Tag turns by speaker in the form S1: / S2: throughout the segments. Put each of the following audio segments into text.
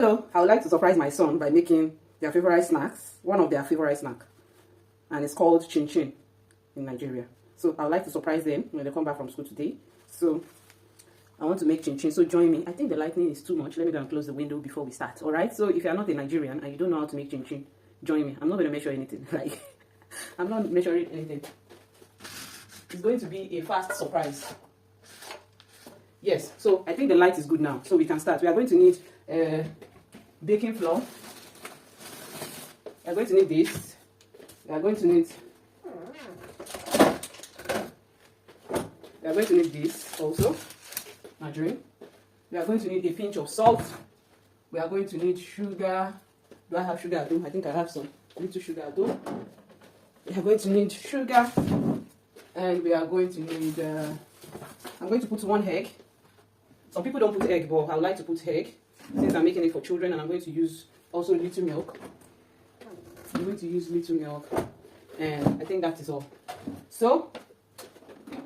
S1: So I would like to surprise my son by making their favorite snacks, one of their favorite snack, and it's called ChinChin in Nigeria. So I would like to surprise them when they come back from school today. So I want to make ChinChin, so join me. I think the lightning is too much. Let me go and close the window before we start. All right. So if you are not a Nigerian and you don't know how to make ChinChin, join me. I'm not going to measure anything. Like I'm not measuring anything. It's going to be a fast surprise. Yes. So I think the light is good now, so we can start. We are going to need baking flour. We are going to need this. We are going to need this also. Margarine. We are going to need a pinch of salt. We are going to need sugar. Do I have sugar at home? I think I have some little sugar at home. We are going to need sugar, and we are going to need. I'm going to put 1 egg. Some people don't put egg, but I would like to put egg since I'm making it for children, and I'm going to use also little milk. I'm going to use little milk, and I think that is all. So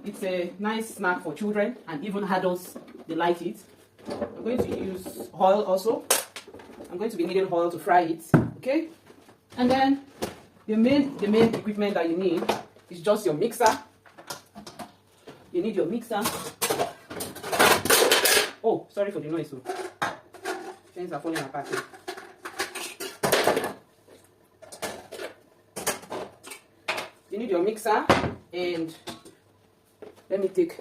S1: it's a nice snack for children, and even adults, they like it. I'm going to use oil also. I'm going to be needing oil to fry it, okay? And then the main equipment that you need is just your mixer. You need your mixer. Oh, sorry for the noise. Things are falling apart here. You need your mixer, and let me take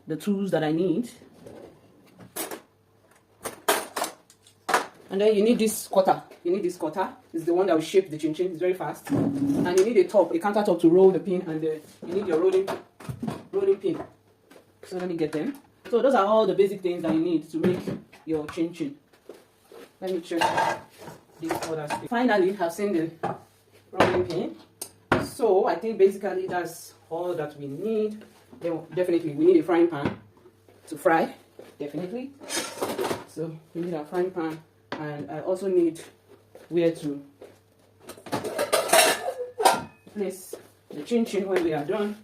S1: the tools that I need. And then you need this cutter. It's the one that will shape the ChinChin. It's very fast. And you need a countertop to roll the pin, and you need your rolling pin. So let me get them. So those are all the basic things that you need to make your ChinChin. Let me check this other thing. Finally, I've seen the rolling pin. So I think basically that's all that we need. Then definitely we need a frying pan to fry. Definitely. So we need a frying pan, and I also need where to place the ChinChin when we are done.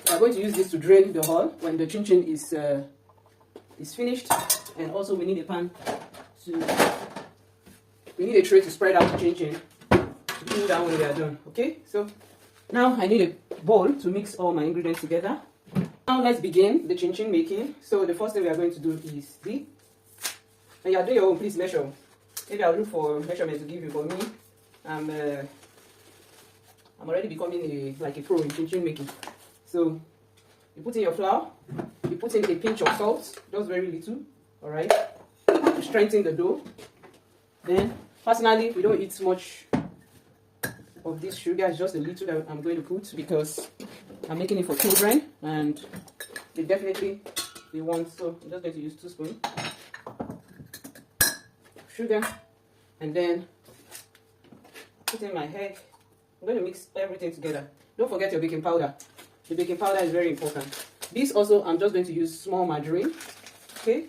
S1: We are going to use this to drain the oil when the ChinChin is finished, and also we need a pan we need a tray to spread out the ChinChin to cool down when we are done. Okay, so now I need a bowl to mix all my ingredients together. Now let's begin the ChinChin making. So the first thing we are going to do is this. When you are doing your own, please measure. Maybe I'll look for measurement to give you. For me, I'm already becoming like a pro in ChinChin making. So you put in your flour, you put in a pinch of salt, just very little, all right, to strengthen the dough. Then, personally, we don't eat much of this sugar. It's just a little that I'm going to put because I'm making it for children, and they want. So I'm just going to use 2 spoons sugar, and then put in my egg. I'm going to mix everything together. Don't forget your baking powder. The baking powder is very important. This also, I'm just going to use small margarine. Okay,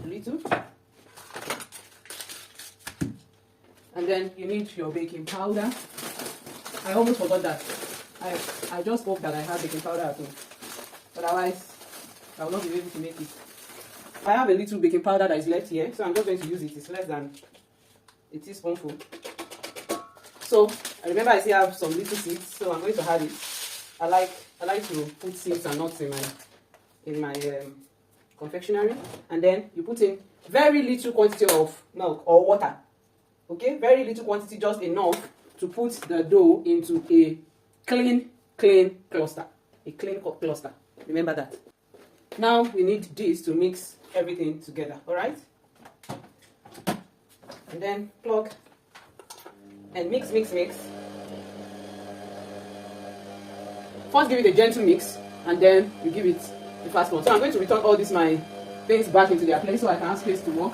S1: a little. And then you need your baking powder. I almost forgot that. I just hope that I have baking powder at home. Otherwise, I will not be able to make it. I have a little baking powder that is left here, so I'm just going to use it. It's less than a teaspoonful. So I remember I still have some little seeds, so I'm going to add it. I like to put seeds and nuts in my confectionery, and then you put in very little quantity of milk or water. Okay, very little quantity, just enough to put the dough into a clean cluster. A clean cluster. Remember that. Now we need this to mix everything together. All right. And then plug and mix. First, give it a gentle mix, and then you give it the fast one. So I'm going to return all my things back into their place so I can have space to work.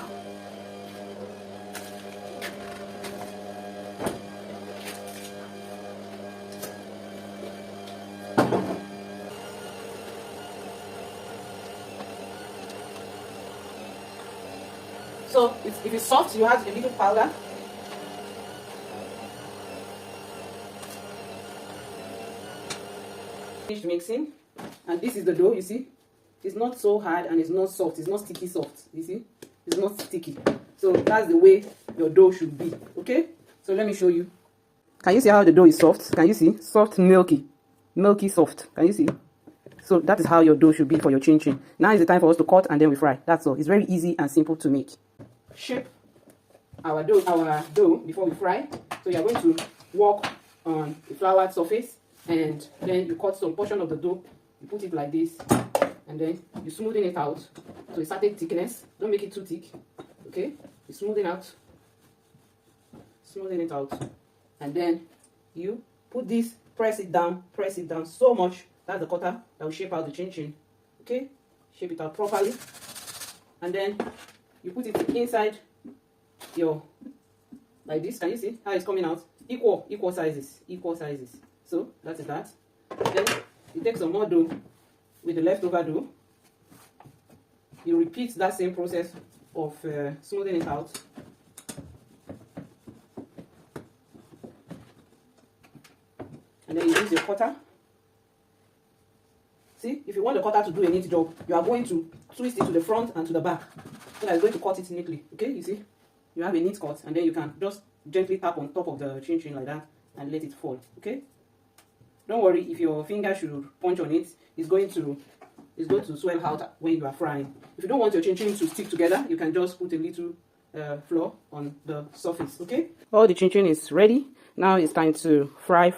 S1: So if it's soft, you add a little powder. Finished mixing, and this is the dough. You see, It's not so hard and it's not soft. It's not sticky soft. You see? It's not sticky. So that's the way your dough should be. Okay? So let me show you. Can you see how the dough is soft? Can you see? Soft, milky. Milky soft. Can you see? So that is how your dough should be for your chin-chin. Now is the time for us to cut and then we fry. That's all. It's very easy and simple to make. Shape our dough before we fry. So you're going to work on a floured surface and then you cut some portion of the dough. You put it like this and then you smoothen it out to a certain thickness. Don't make it too thick. Okay? You smoothing it out. And then you put this, press it down so much. That's the cutter that will shape out the chin-chin. Okay? Shape it out properly. And then you put it inside your, like this. Can you see how it's coming out? Equal sizes. So that is that. Then you take some more dough with the leftover dough. You repeat that same process of smoothing it out. And then you use your cutter. See, if you want the cutter to do a neat job, you are going to twist it to the front and to the back. So that it's going to cut it neatly. Okay, you see? You have a neat cut and then you can just gently tap on top of the chin-chin like that and let it fall. Okay? Don't worry, if your finger should punch on it, it's going to swell out when you are frying. If you don't want your chin-chin to stick together, you can just put a little flour on the surface. Okay? All the chin-chin is ready. Now it's time to fry.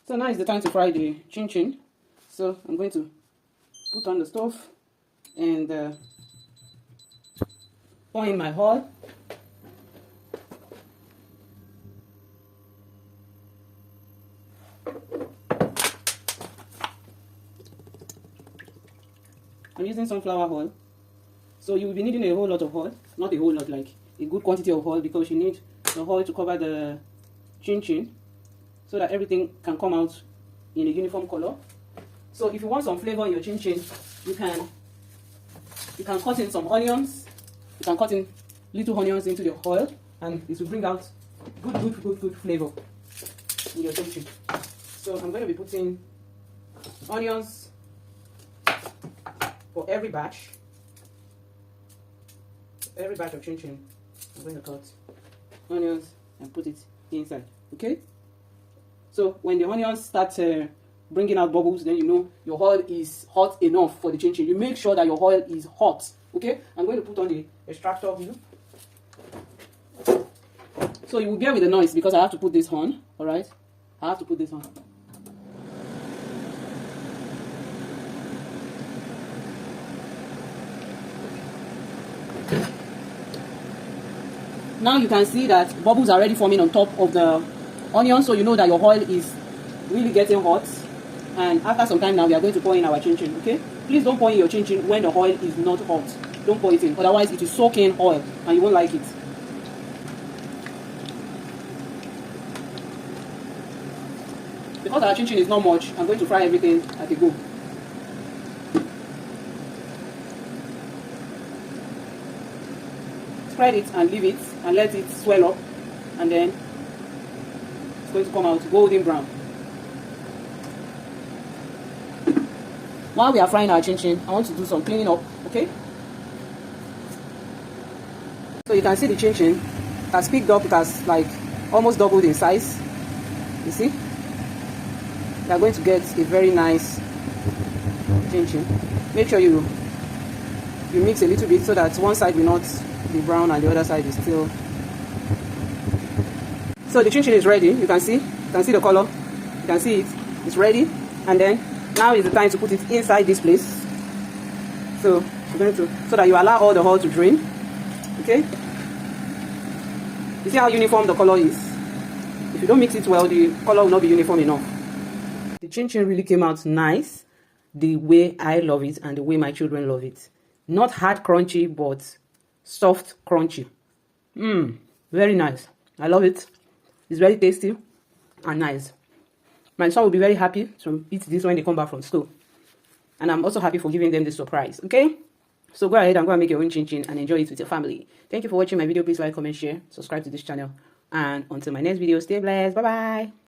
S1: So now is the time to fry the chin-chin. So I'm going to put on the stove and pour in my oil. I'm using sunflower oil. So you will be needing a whole lot of oil. Not a whole lot, like a good quantity of oil, because you need the oil to cover the chin-chin so that everything can come out in a uniform color. So if you want some flavor in your chin-chin, you can cut in some onions. You can cut in little onions into the oil, and it will bring out good flavor in your chin-chin. So I'm going to be putting onions for every batch. Every batch of chin-chin, I'm going to cut onions and put it inside. Okay? So when the onions start bringing out bubbles, then you know your oil is hot enough for the chin-chin. You make sure that your oil is hot. Okay? I'm going to put on the extractor view. So you will bear with the noise because I have to put this on. Alright? I have to put this on. Now you can see that bubbles are already forming on top of the onion, so you know that your oil is really getting hot. And after some time now, we are going to pour in our chin-chin, okay? Please don't pour in your chin-chin when the oil is not hot. Don't pour it in, otherwise it will soak in oil and you won't like it. Because our chin-chin is not much, I'm going to fry everything at a go. Spread it and leave it and let it swell up, and then it's going to come out golden brown. While we are frying our chin-chin, I want to do some cleaning up, okay? So you can see the chin-chin has picked up, it has like almost doubled in size. You see? You are going to get a very nice chin-chin. Make sure you mix a little bit so that one side will not be brown and the other side is still. So the chin-chin is ready. You can see the color. You can see it's ready. And then now is the time to put it inside this place. So we're going to, so that you allow all the oil to drain. Okay. You see how uniform the color is. If you don't mix it well, the color will not be uniform enough. The chin-chin really came out nice, the way I love it and the way my children love it. Not hard crunchy, but soft crunchy. Very nice. I love it. It's very tasty and nice. My son will be very happy to eat this when they come back from school. And I'm also happy for giving them this surprise. Okay? So go ahead and go and make your own chin-chin and enjoy it with your family. Thank you for watching my video. Please like, comment, share, subscribe to this channel. And until my next video, stay blessed. Bye-bye.